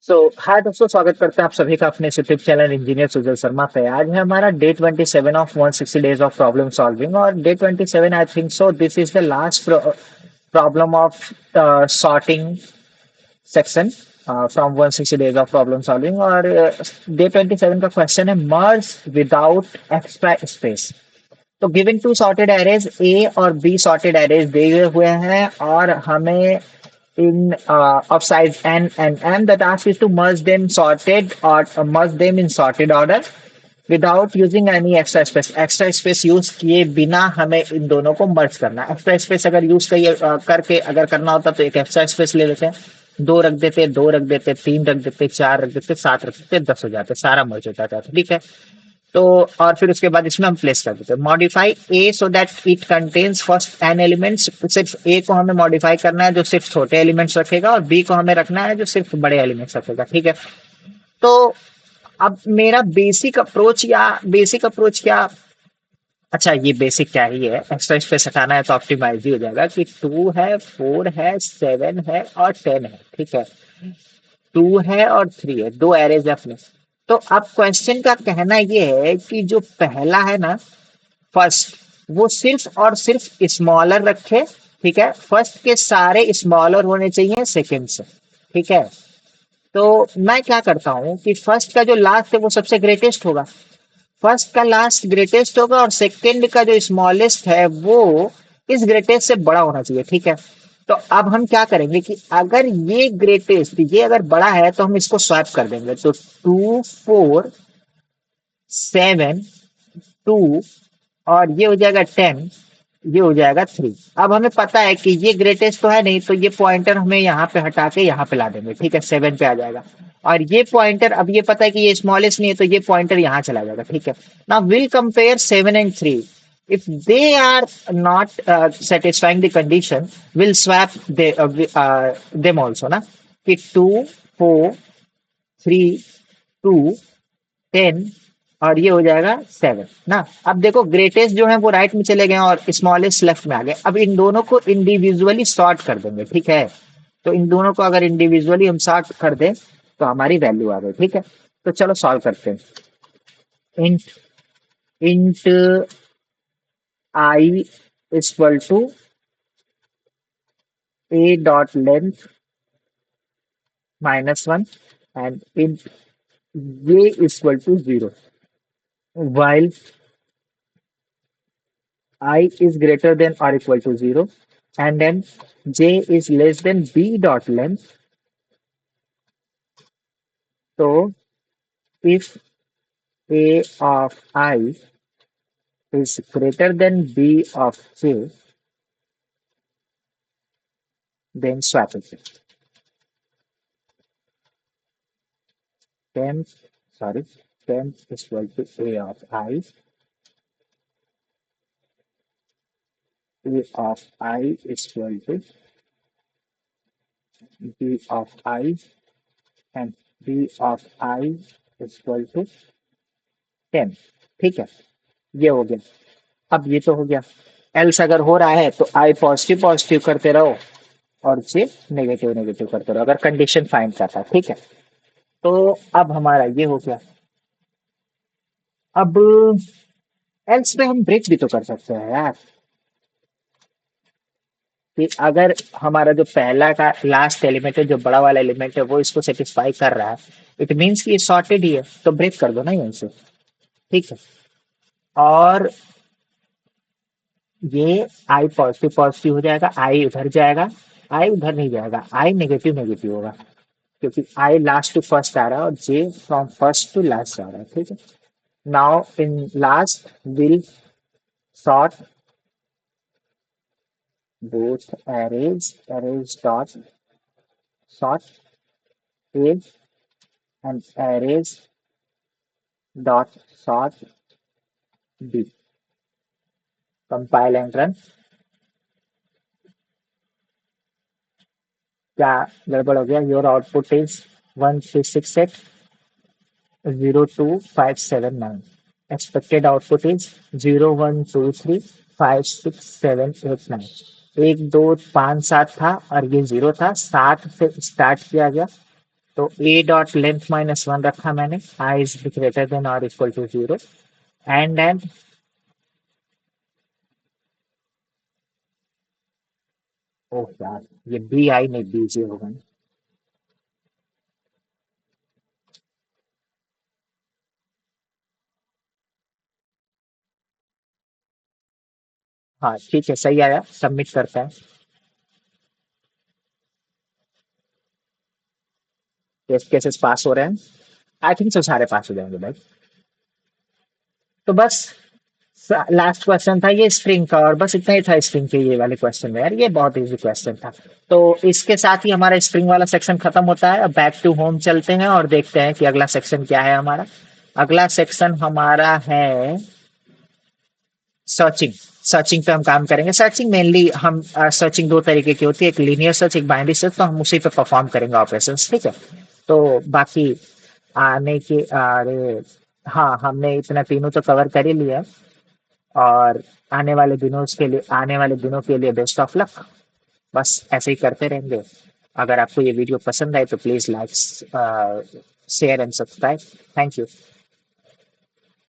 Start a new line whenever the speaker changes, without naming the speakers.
हाय दोस्तों, स्वागत करते हैं आप सभी का अपने YouTube channel engineer Sujal Sharma पे। आज है हमारा day 27 of 160 days of problem solving, और day 27 I think so this is the last problem of sorting section from 160 days of problem solving. और डे 27 का क्वेश्चन है मर्ज विदाउट एक्स्ट्रा स्पेस। तो given two sorted arrays a और b sorted arrays दिए हुए हैं, और हमें in of size n and m, the task is to merge them sorted, or merge them in sorted order without using any extra space. Extra space use किए बिना हमें इन दोनों को मर्ज करना है। एक्स्ट्रा स्पेस अगर यूज करके अगर करना होता तो एक एक्स्ट्रा स्पेस ले लेते हैं, दो रख देते, दो रख देते, तीन रख देते, चार रख देते, सात रख देते, 10 हो जाते, सारा मर्ज हो जाता है। ठीक है। तो और फिर उसके बाद इसमें हम प्लेस कर देते हैं modify a so that it contains first n elements. सिर्फ ए को हमें मॉडिफाई करना है जो सिर्फ छोटे एलिमेंट्स रखेगा, और बी को हमें रखना है जो सिर्फ बड़े एलिमेंट्स रखेगा। ठीक है। तो अब मेरा बेसिक अप्रोच क्या। अच्छा, ये बेसिक क्या ही है, एक्स्ट्रा स्पेस हटाना है तो ऑप्टिमाइज ही हो जाएगा कि 2 है, 4 है, 7 है और 10 है। ठीक है। 2 है और 3 है, दो एरेज है अपने। तो अब क्वेश्चन का कहना ये है कि जो पहला है ना, फर्स्ट, वो सिर्फ और सिर्फ स्मॉलर रखे। ठीक है। फर्स्ट के सारे स्मॉलर होने चाहिए सेकंड से। ठीक है। तो मैं क्या करता हूं कि फर्स्ट का जो लास्ट है वो सबसे ग्रेटेस्ट होगा, फर्स्ट का लास्ट ग्रेटेस्ट होगा, और सेकंड का जो स्मॉलेस्ट है वो इस ग्रेटेस्ट से बड़ा होना चाहिए। ठीक है। तो अब हम क्या करेंगे कि अगर ये ग्रेटेस्ट, ये अगर बड़ा है तो हम इसको स्वैप कर देंगे। तो 2 4 7 2 और ये हो जाएगा 10, ये हो जाएगा 3। अब हमें पता है कि ये ग्रेटेस्ट तो है नहीं, तो ये पॉइंटर हमें यहाँ पे हटा के यहाँ पे ला देंगे। ठीक है। 7 पे आ जाएगा, और ये पॉइंटर, अब ये पता है कि ये स्मॉलेस्ट नहीं है, तो ये पॉइंटर यहाँ चला जाएगा। ठीक है। Now will compare 7 and 3। if they are not satisfying the condition, we'll swap them also ना, कि 2 4 3 2 10 और ये हो जाएगा 7 ना। अब देखो ग्रेटेस्ट जो है वो राइट में चले गए और स्मॉलेस्ट लेफ्ट में आ गए। अब इन दोनों को इंडिविजुअली सॉर्ट कर देंगे। ठीक है। तो इन दोनों को अगर इंडिविजुअली हम सॉर्ट कर दें तो हमारी वैल्यू आ गई। ठीक है। तो चलो सॉल्व करते हैं। Int int i equal to a dot length -1 and int j equal to 0, while I is greater than or equal to 0, and then j is less than b dot length. So if a of I is greater than b of j, then swap it. Temp, sorry, temp is equal to a of I. A of I is equal to b of I, and b of I is equal to 10। ठीक है। ये हो गया। अब ये तो हो गया। एल्स अगर हो रहा है तो आई पॉजिटिव पॉजिटिव करते रहो और जे नेगेटिव नेगेटिव करते रहो, अगर कंडीशन फाइंड करता है। ठीक है। तो अब हमारा ये हो गया। अब एल्स पे हम ब्रेक भी तो कर सकते हैं यार, कि अगर हमारा जो पहला का लास्ट एलिमेंट है, जो बड़ा वाला एलिमेंट है, वो इसको सेटिस्फाई कर रहा है, इट मीन्स कि ये सॉर्टेड ही है, तो ब्रेक कर दो ना यहीं से। ठीक है। और ये आई पॉजिटिव पॉजिटिव हो जाएगा, आई उधर जाएगा, आई उधर नहीं जाएगा, आई नेगेटिव नेगेटिव होगा, क्योंकि आई लास्ट टू फर्स्ट आ रहा है और जे फ्रॉम फर्स्ट टू लास्ट आ रहा है। ठीक है। Now in last will sort both arrays dot sort a and arrays dot sort b. Compile and run। क्या गड़बड़ हो गया? Your output is 1368 02579। Expected output is 0123567889। 1 2 5 7 था और ये 0 था, 7 से स्टार्ट किया गया तो ए डॉट लेंथ -1 रखा मैंने, आई इज ग्रेटर देन और इक्वल टू 0, एंड ओह यार, ये बी आई नहीं बी जे होगा। हाँ ठीक है, सही आया, सबमिट करता है। टेस्ट केसेस पास हो रहे हैं, आई थिंक सो सारे पास हो जाएंगे भाई। तो बस लास्ट क्वेश्चन था ये स्प्रिंग का, और बस इतना ही था स्प्रिंग के ये वाले क्वेश्चन में यार, ये बहुत इजी क्वेश्चन था। तो इसके साथ ही हमारा स्प्रिंग वाला सेक्शन खत्म होता है। अब बैक टू होम चलते हैं और देखते हैं कि अगला सेक्शन क्या है हमारा। अगला सेक्शन हमारा है सर्चिंग। सर्चिंग पे हम काम करेंगे। सर्चिंग मेनली हम सर्चिंग दो तरीके की होती है, एक लीनियर सर्च, एक बाइनरी सर्च, तो हम उसी पे परफॉर्म करेंगे ऑपरेशंस, ठीक है। तो बाकी आने के अरे हाँ, हमने इतना तीनों तो कवर कर ही लिया, और आने वाले दिनों के लिए बेस्ट ऑफ लक। बस ऐसे ही करते रहेंगे। अगर आपको ये वीडियो पसंद आए तो please like, share and subscribe. Thank you.